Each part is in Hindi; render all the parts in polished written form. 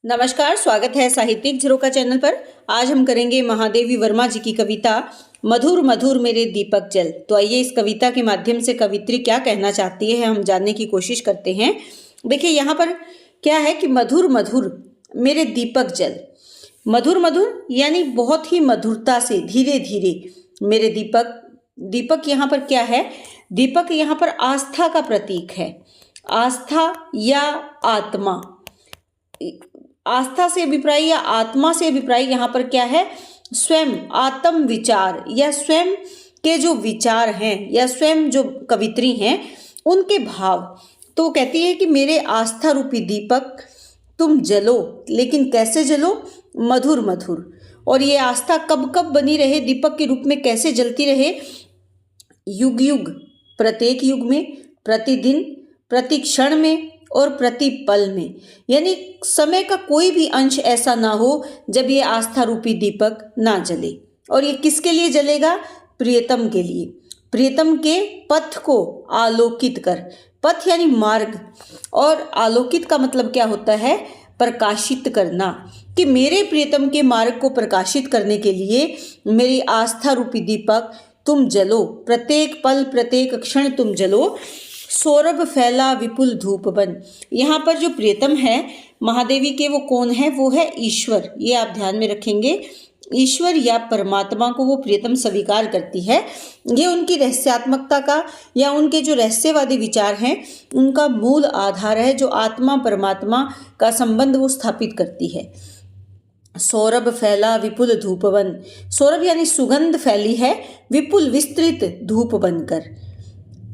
नमस्कार, स्वागत है साहित्यिक झरोखा चैनल पर। आज हम करेंगे महादेवी वर्मा जी की कविता मधुर मधुर मेरे दीपक जल। तो आइए इस कविता के माध्यम से कवित्री क्या कहना चाहती है हम जानने की कोशिश करते हैं। देखिए यहाँ पर क्या है कि मधुर मधुर मेरे दीपक जल। मधुर मधुर यानी बहुत ही मधुरता से, धीरे धीरे मेरे दीपक। दीपक यहाँ पर क्या है? दीपक यहाँ पर आस्था का प्रतीक है। आस्था या आत्मा, आस्था से अभिप्राय या आत्मा से अभिप्राय यहाँ पर क्या है? स्वयं आत्म विचार या स्वयं के जो विचार हैं या स्वयं जो कवित्री हैं उनके भाव। तो कहती है कि मेरे आस्था रूपी दीपक तुम जलो, लेकिन कैसे जलो? मधुर मधुर। और ये आस्था कब कब बनी रहे, दीपक के रूप में कैसे जलती रहे? युग युग, प्रत्येक युग में, प्रतिदिन, प्रति क्षण में और प्रति पल में। यानी समय का कोई भी अंश ऐसा ना हो जब ये आस्था रूपी दीपक ना जले। और ये किसके लिए जलेगा? प्रियतम के लिए। प्रियतम के पथ को आलोकित कर। पथ यानी मार्ग, और आलोकित का मतलब क्या होता है? प्रकाशित करना। कि मेरे प्रियतम के मार्ग को प्रकाशित करने के लिए मेरी आस्था रूपी दीपक तुम जलो, प्रत्येक पल प्रत्येक क्षण तुम जलो। सौरभ फैला विपुल धूप बन। यहाँ पर जो प्रियतम है महादेवी के, वो कौन है? वो है ईश्वर। ये आप ध्यान में रखेंगे, ईश्वर या परमात्मा को वो प्रियतम स्वीकार करती है। ये उनकी रहस्यात्मकता का या उनके जो रहस्यवादी विचार हैं उनका मूल आधार है, जो आत्मा परमात्मा का संबंध वो स्थापित करती है। सौरभ फैला विपुल धूप बन। सौरभ यानी सुगंध फैली है, विपुल विस्तृत धूप बनकर।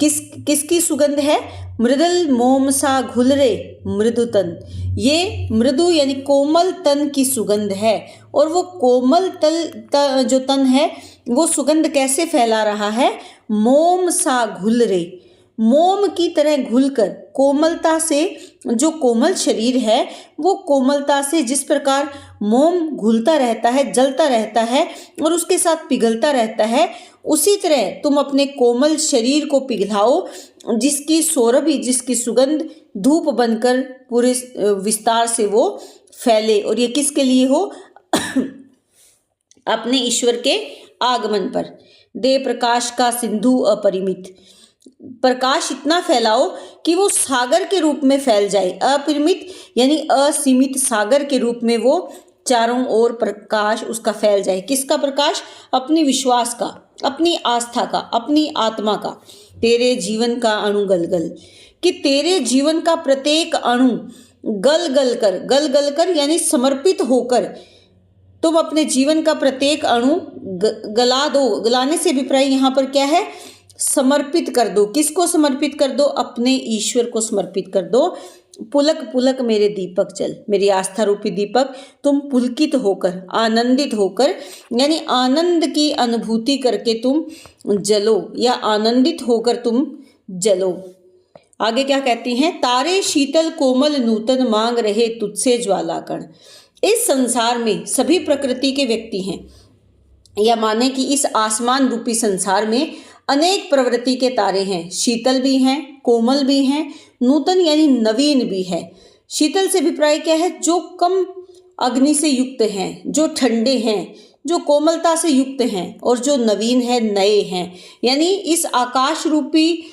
किसकी सुगंध है? मृदुल मोम सा घुल रे मृदु तन। ये मृदु यानी कोमल तन की सुगंध है। और वो कोमल जो तन है वो सुगंध कैसे फैला रहा है? मोम सा घुल रे, मोम की तरह घुलकर, कोमलता से। जो कोमल शरीर है वो कोमलता से, जिस प्रकार मोम घुलता रहता है, जलता रहता है और उसके साथ पिघलता रहता है, उसी तरह तुम अपने कोमल शरीर को पिघलाओ, जिसकी सौरभी, जिसकी सुगंध धूप बनकर पूरे विस्तार से वो फैले। और ये किसके लिए हो? अपने ईश्वर के आगमन पर। दे प्रकाश का सिंधु अपरिमित। प्रकाश इतना फैलाओ कि वो सागर के रूप में फैल जाए। अपरिमित यानी असीमित सागर के रूप में वो चारों ओर प्रकाश उसका फैल जाए। किसका प्रकाश? अपने विश्वास का, अपनी आस्था का, अपनी आत्मा का। तेरे जीवन का अणु गल गल। कि तेरे जीवन का प्रत्येक अणु गल गल कर यानी समर्पित होकर तुम अपने जीवन का प्रत्येक अणु गला दो। गलाने से अभिप्राय यहाँ पर क्या है? समर्पित कर दो। किसको समर्पित कर दो? अपने ईश्वर को समर्पित कर दो। पुलक पुलक मेरे दीपक जल। मेरी आस्था रूपी दीपक तुम पुलकित होकर, आनंदित होकर, यानी आनंद की अनुभूति करके तुम जलो या आनंदित होकर तुम जलो। आगे क्या कहती हैं? तारे शीतल कोमल नूतन मांग रहे तुझसे ज्वालाकण। इस संसार में सभी प्रकृति के व्यक्ति हैं, या माने कि इस आसमान रूपी संसार में अनेक प्रवृत्ति के तारे हैं। शीतल भी हैं, कोमल भी हैं, नूतन यानी नवीन भी है। शीतल से अभिप्राय क्या है? जो कम अग्नि से युक्त हैं, जो ठंडे हैं, जो कोमलता से युक्त हैं, और जो नवीन है, नए हैं। यानी इस आकाश रूपी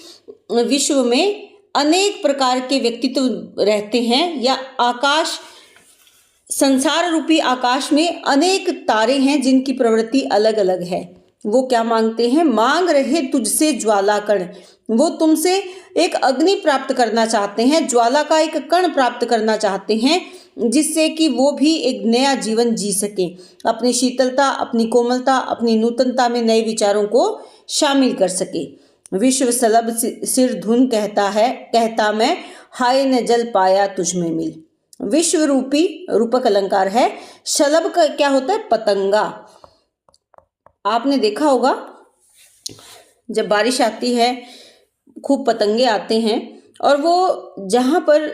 विश्व में अनेक प्रकार के व्यक्तित्व रहते हैं, या आकाश, संसार रूपी आकाश में अनेक तारे हैं जिनकी प्रवृत्ति अलग अलग है। वो क्या मांगते हैं? मांग रहे तुझसे ज्वालाकण। वो तुमसे एक अग्नि प्राप्त करना चाहते हैं, ज्वाला का एक कण प्राप्त करना चाहते हैं, जिससे कि वो भी एक नया जीवन जी सके। अपनी शीतलता, अपनी कोमलता, अपनी नूतनता में नए विचारों को शामिल कर सके। विश्व सलभ सिर धुन कहता मैं, हाय न जल पाया तुझ में मिल। विश्व रूपी रूपक अलंकार है। शलभ का क्या होता है? पतंगा। आपने देखा होगा जब बारिश आती है खूब पतंगे आते हैं, और वो जहाँ पर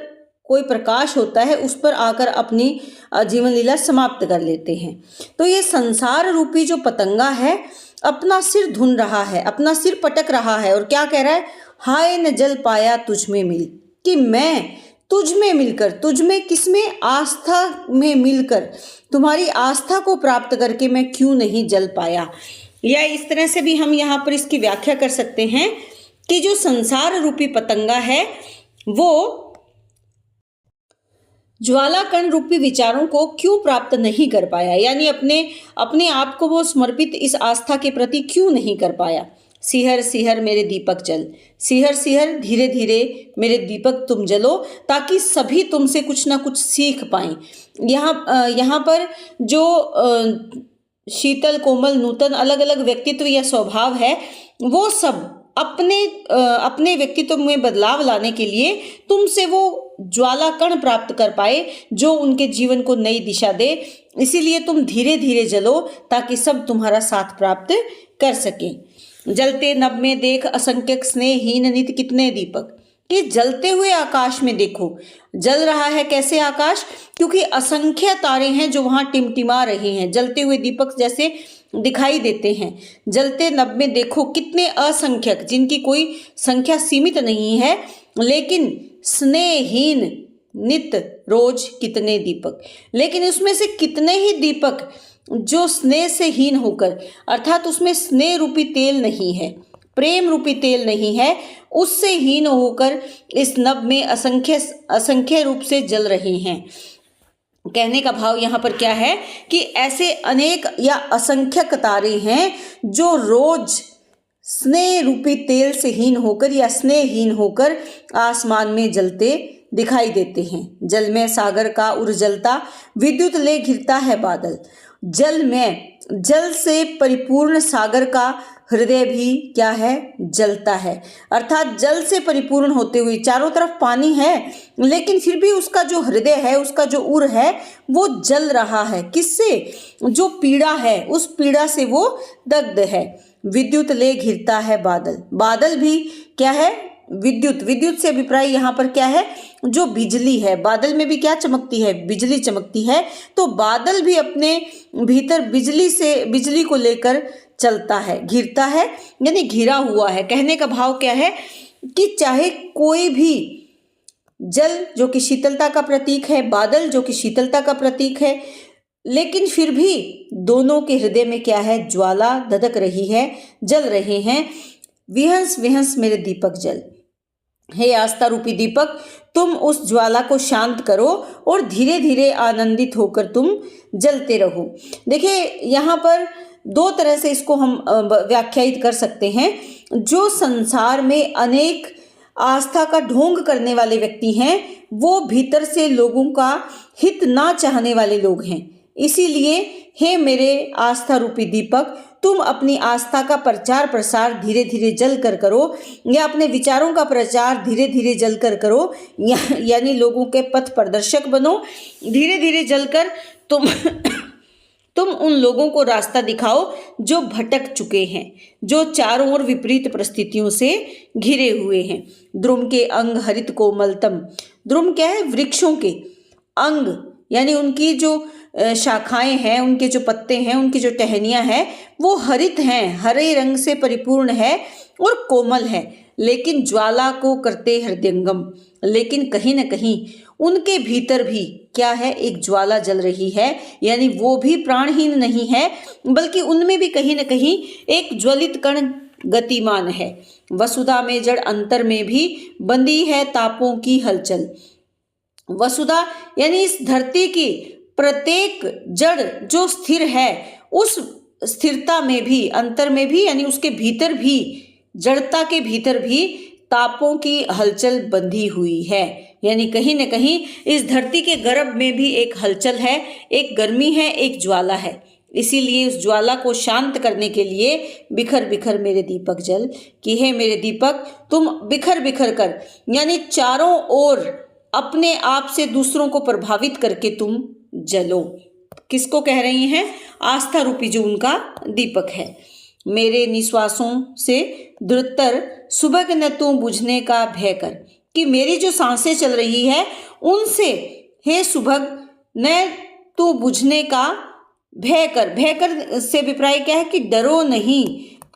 कोई प्रकाश होता है उस पर आकर अपनी जीवन लीला समाप्त कर लेते हैं। तो ये संसार रूपी जो पतंगा है अपना सिर धुन रहा है, अपना सिर पटक रहा है, और क्या कह रहा है? हाय न जल पाया तुझ में मिल। कि मैं तुझ में मिलकर, तुझ में किसमें, आस्था में मिलकर, तुम्हारी आस्था को प्राप्त करके मैं क्यों नहीं जल पाया। या इस तरह से भी हम यहाँ पर इसकी व्याख्या कर सकते हैं कि जो संसार रूपी पतंगा है वो ज्वाला कण रूपी विचारों को क्यों प्राप्त नहीं कर पाया, यानी अपने अपने आप को वो समर्पित इस आस्था के प्रति क्यों नहीं कर पाया। सिहर सिहर मेरे दीपक जल, सिहर सिहर धीरे धीरे मेरे दीपक तुम जलो, ताकि सभी तुमसे कुछ ना कुछ सीख पाएं। यहाँ पर जो शीतल कोमल नूतन अलग अलग व्यक्तित्व या स्वभाव है, वो सब अपने व्यक्तित्व में बदलाव लाने के लिए तुमसे वो ज्वाला कण प्राप्त कर पाए जो उनके जीवन को नई दिशा दे। इसीलिए तुम धीरे धीरे जलो ताकि सब तुम्हारा साथ प्राप्त कर सके। जलते नभ में देख असंख्यक स्नेहहीन नित कितने दीपक, कि जलते हुए आकाश में देखो, जल रहा है कैसे आकाश, क्योंकि असंख्य तारे हैं जो वहां टिमटिमा रहे हैं, जलते हुए दीपक जैसे दिखाई देते हैं। जलते नभ में देखो कितने असंख्यक, जिनकी कोई संख्या सीमित नहीं है, लेकिन स्नेहहीन नित रोज कितने दीपक, लेकिन उसमें से कितने ही दीपक जो स्नेह से हीन होकर, अर्थात उसमें स्नेह रूपी तेल नहीं है, प्रेम रूपी तेल नहीं है, उससे हीन होकर इस नभ में असंख्य रूप से जल रहे हैं। कहने का भाव यहाँ पर क्या है कि ऐसे अनेक या असंख्यक तारे हैं जो रोज स्नेह रूपी तेल से हीन होकर या स्नेहहीन होकर आसमान में जलते दिखाई देते हैं। जल में सागर का उर्जलता विद्युत ले घिरता है बादल, जल से परिपूर्ण सागर का हृदय भी क्या है, जलता है। अर्थात जल से परिपूर्ण होते हुए चारों तरफ पानी है, लेकिन फिर भी उसका जो हृदय है, उसका जो उर है, वो जल रहा है। किससे? जो पीड़ा है, उस पीड़ा से वो दग्ध है। विद्युत ले घिरता है बादल, बादल भी क्या है, विद्युत से अभिप्राय यहाँ पर क्या है, जो बिजली है। बादल में भी क्या चमकती है, बिजली चमकती है। तो बादल भी अपने भीतर बिजली को लेकर चलता है, घिरता है, यानी घिरा हुआ है। कहने का भाव क्या है कि चाहे कोई भी, जल जो कि शीतलता का प्रतीक है, बादल जो कि शीतलता का प्रतीक है, लेकिन फिर भी दोनों के हृदय में क्या है, ज्वाला धधक रही है, जल रहे हैं। विहंस विहंस मेरे दीपक जल, हे आस्था रूपी दीपक, तुम उस ज्वाला को शांत करो और धीरे धीरे आनंदित होकर तुम जलते रहो। देखिए यहाँ पर दो तरह से इसको हम व्याख्यायित कर सकते हैं। जो संसार में अनेक आस्था का ढोंग करने वाले व्यक्ति हैं, वो भीतर से लोगों का हित ना चाहने वाले लोग हैं। इसीलिए हे मेरे आस्था रूपी दीपक, तुम अपनी आस्था का प्रचार प्रसार धीरे धीरे जल कर करो, या अपने विचारों का प्रचार धीरे धीरे जल कर करो, यानी लोगों के पथ प्रदर्शक बनो। धीरे धीरे जलकर तुम उन लोगों को रास्ता दिखाओ जो भटक चुके हैं, जो चारों ओर विपरीत परिस्थितियों से घिरे हुए हैं। द्रुम के अंग हरित कोमलतम, द्रुम क्या है, वृक्षों के अंग, यानी उनकी जो शाखाएं हैं, उनके जो पत्ते हैं, उनकी जो टहनियां हैं, वो हरित हैं, हरे रंग से परिपूर्ण है और कोमल है, लेकिन ज्वाला को करते हृदयंगम। लेकिन कहीं न कहीं उनके भीतर भी क्या है, एक ज्वाला जल रही है, यानी वो भी प्राणहीन नहीं है, बल्कि उनमें भी कहीं न कहीं एक ज्वलित कण गतिमान है। वसुधा में जड़ अंतर में भी बंदी है तापों की हलचल। वसुधा यानी इस धरती की प्रत्येक जड़ जो स्थिर है, उस स्थिरता में भी, अंतर में भी, यानी उसके भीतर भी, जड़ता के भीतर भी तापों की हलचल बंधी हुई है। यानी कहीं न कहीं इस धरती के गर्भ में भी एक हलचल है, एक गर्मी है, एक ज्वाला है। इसीलिए उस ज्वाला को शांत करने के लिए बिखर बिखर मेरे दीपक जल, कि हे मेरे दीपक, तुम बिखर बिखर कर, यानी चारों ओर अपने आप से दूसरों को प्रभावित करके तुम जलो। किसको कह रही हैं? आस्था रूपी जो उनका दीपक है। मेरे निश्वासों से दृढ़तर सुबह न तू बुझने का भय कर, कि मेरी जो सांसें चल रही है उनसे हे सुभग न तू बुझने का भय कर। भय कर से अभिप्राय क्या है कि डरो नहीं,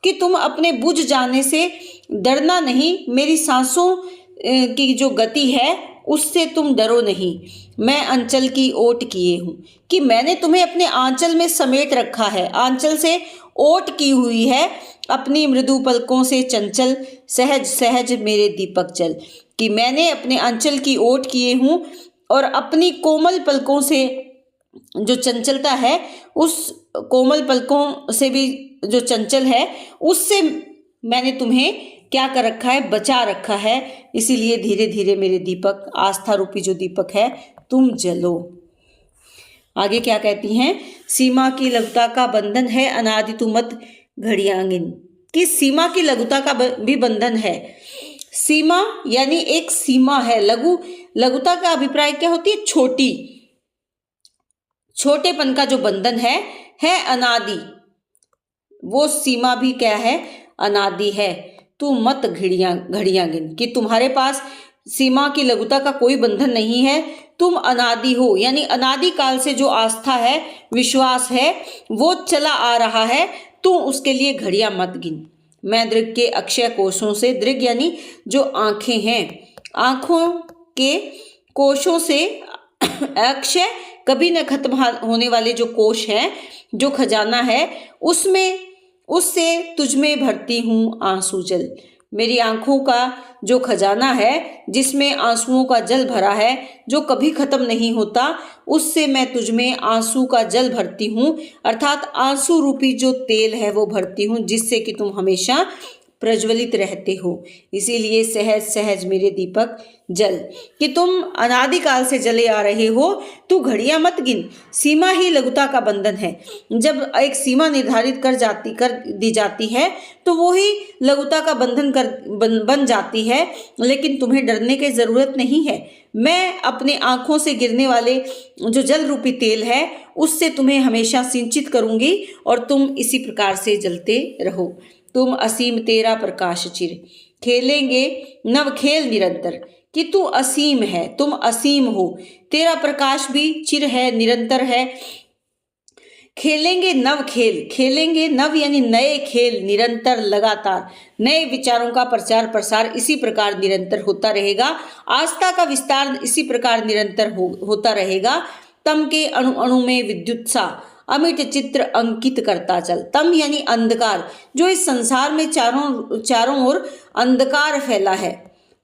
कि तुम अपने बुझ जाने से डरना नहीं। मेरी सांसों की जो गति है उससे तुम डरो नहीं। मैं अंचल की ओट किए हूँ, कि मैंने तुम्हें अपने आंचल में समेट रखा है, आंचल से ओट की हुई है, अपनी मृदु पलकों से चंचल सहज सहज मेरे दीपक चल। कि मैंने अपने अंचल की ओट किए हूँ और अपनी कोमल पलकों से जो चंचलता है, उस कोमल पलकों से भी जो चंचल है, उससे मैंने तुम्हें क्या कर रखा है, बचा रखा है। इसीलिए धीरे धीरे मेरे दीपक, आस्था रूपी जो दीपक है, तुम जलो। आगे क्या कहती हैं, सीमा की लघुता का बंधन है अनादि तू मत घड़ियांगिन। कि सीमा की लघुता का भी बंधन है। सीमा यानी एक सीमा है। लघुता का अभिप्राय क्या होती है, छोटी, छोटेपन का जो बंधन है अनादि। वो सीमा भी क्या है, अनादि है। तू मत घड़ियां गिन, कि तुम्हारे पास सीमा की लघुता का कोई बंधन नहीं है, तुम अनादि हो। यानी अनादि काल से जो आस्था है, विश्वास है, वो चला आ रहा है, तू उसके लिए घड़ियां मत गिन। मैं दृग के अक्षय कोशों से, दृग यानी जो आंखें हैं, आंखों के कोशों से, अक्षय कभी न खत्म होने वाले जो कोश हैं, जो खजाना है, उससे तुझमें भरती हूँ आंसू जल। मेरी आंखों का जो खजाना है, जिसमें आंसुओं का जल भरा है, जो कभी खत्म नहीं होता, उससे मैं तुझमें आंसू का जल भरती हूँ, अर्थात आंसू रूपी जो तेल है वो भरती हूँ, जिससे कि तुम हमेशा प्रज्वलित रहते हो। इसीलिए सहज सहज मेरे दीपक जल, कि तुम अनादिकाल से जले आ रहे हो, तू घड़ियां मत गिन। सीमा ही लघुता का बंधन है। जब एक सीमा निर्धारित कर दी जाती है, तो वो ही लघुता का बंधन बन जाती है। लेकिन तुम्हें डरने की जरूरत नहीं है। मैं अपने आंखों से गिरने वाले जो जल रूपी तेल है, उससे तुम्हें हमेशा सिंचित करूंगी और तुम इसी प्रकार से जलते रहो। तुम असीम तेरा प्रकाश चिर, खेलेंगे नव खेल निरंतर। कि तू असीम है, तुम असीम हो, तेरा प्रकाश भी चिर है, निरंतर है। खेलेंगे नव खेल, खेलेंगे नव यानी नए खेल, निरंतर, लगातार नए विचारों का प्रचार प्रसार इसी प्रकार निरंतर होता रहेगा। आस्था का विस्तार इसी प्रकार निरंतर होता रहेगा। तम के अणु अणु में विद्युत सा अमिट चित्र अंकित करता चल। तम यानी अंधकार, जो इस संसार में चारों ओर अंधकार फैला है।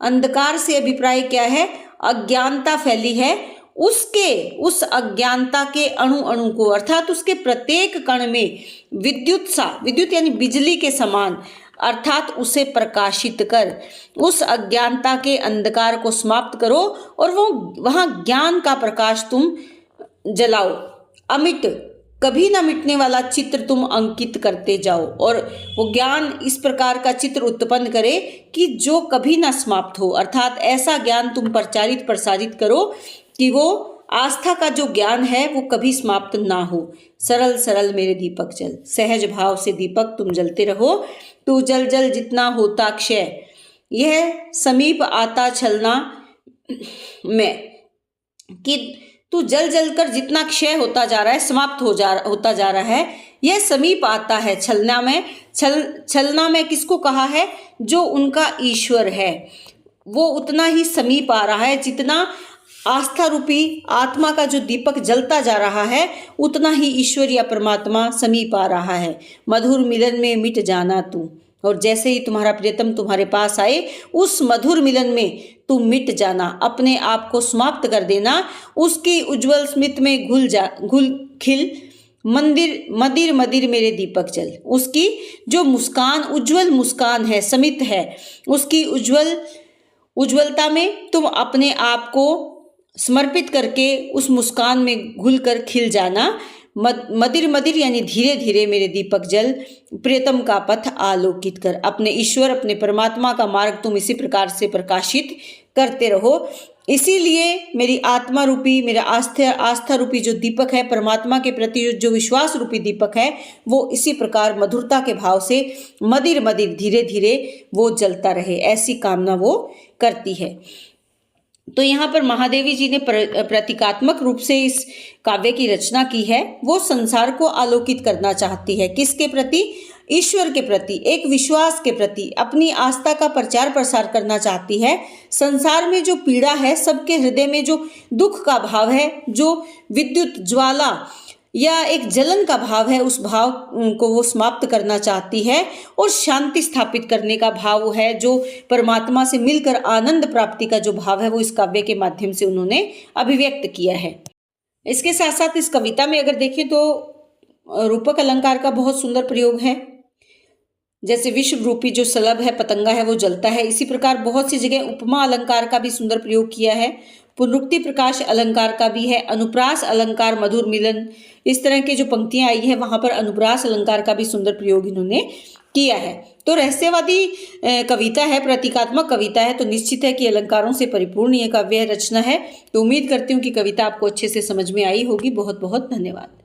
अंधकार से अभिप्राय क्या है, अज्ञानता फैली है। उस अज्ञानता के अणु अणु को, अर्थात उसके प्रत्येक कण में विद्युत यानी बिजली के समान, अर्थात उसे प्रकाशित कर, उस अज्ञानता के अंधकार को समाप्त करो और वो वहां ज्ञान का प्रकाश तुम जलाओ। अमिट, कभी न मिटने वाला चित्र तुम अंकित करते जाओ, और वो ज्ञान इस प्रकार का चित्र उत्पन्न करे कि जो कभी ना समाप्त हो। अर्थात ऐसा ज्ञान तुम प्रसारित करो कि वो आस्था का जो ज्ञान है वो कभी समाप्त ना हो। सरल सरल मेरे दीपक जल, सहज भाव से दीपक तुम जलते रहो। तू जल जल जितना होता क्षय, यह समीप आता छलना में। कि तू जल जल कर जितना क्षय होता जा रहा है, समाप्त होता जा रहा है, यह समीप आता है छलना में। छलना में किसको कहा है, जो उनका ईश्वर है, वो उतना ही समीप आ रहा है। जितना आस्था रूपी आत्मा का जो दीपक जलता जा रहा है, उतना ही ईश्वर या परमात्मा समीप आ रहा है। मधुर मिलन में मिट जाना तू, और जैसे ही तुम्हारा प्रियतम तुम्हारे पास आए, उस मधुर मिलन में तू मिट जाना, अपने आप को समाप्त कर देना। उसकी उज्जवल स्मित में घुल खिल मदिर मदिर मेरे दीपक जल। उसकी जो मुस्कान, उज्जवल मुस्कान है, समित है, उसकी उज्जवलता में तुम अपने आप को समर्पित करके उस मुस्कान में घुलकर खिल जाना। मदिर मदिर यानी धीरे धीरे मेरे दीपक जल, प्रियतम का पथ आलोकित कर। अपने ईश्वर, अपने परमात्मा का मार्ग तुम इसी प्रकार से प्रकाशित करते रहो। इसीलिए मेरी आत्मा रूपी, मेरा आस्था रूपी जो दीपक है, परमात्मा के प्रति जो विश्वास रूपी दीपक है, वो इसी प्रकार मधुरता के भाव से मदिर मदिर धीरे धीरे वो जलता रहे, ऐसी कामना वो करती है। तो यहाँ पर महादेवी जी ने प्रतीकात्मक रूप से इस काव्य की रचना की है। वो संसार को आलोकित करना चाहती है। किसके प्रति? ईश्वर के प्रति, एक विश्वास के प्रति अपनी आस्था का प्रचार प्रसार करना चाहती है। संसार में जो पीड़ा है, सबके हृदय में जो दुख का भाव है, जो विद्युत ज्वाला या एक जलन का भाव है, उस भाव को वो समाप्त करना चाहती है और शांति स्थापित करने का भाव है, जो परमात्मा से मिलकर आनंद प्राप्ति का जो भाव है, वो इस काव्य के माध्यम से उन्होंने अभिव्यक्त किया है। इसके साथ साथ इस कविता में अगर देखें तो रूपक अलंकार का बहुत सुंदर प्रयोग है। जैसे विश्व रूपी जो सलभ है, पतंगा है, वो जलता है। इसी प्रकार बहुत सी जगह उपमा अलंकार का भी सुंदर प्रयोग किया है। पुनरुक्ति प्रकाश अलंकार का भी है। अनुप्रास अलंकार, मधुर मिलन, इस तरह की जो पंक्तियां आई है वहां पर अनुप्रास अलंकार का भी सुंदर प्रयोग इन्होंने किया है। तो रहस्यवादी कविता है, प्रतीकात्मक कविता है, तो निश्चित है कि अलंकारों से परिपूर्ण ये काव्य रचना है। तो उम्मीद करती हूँ कि कविता आपको अच्छे से समझ में आई होगी। बहुत बहुत धन्यवाद।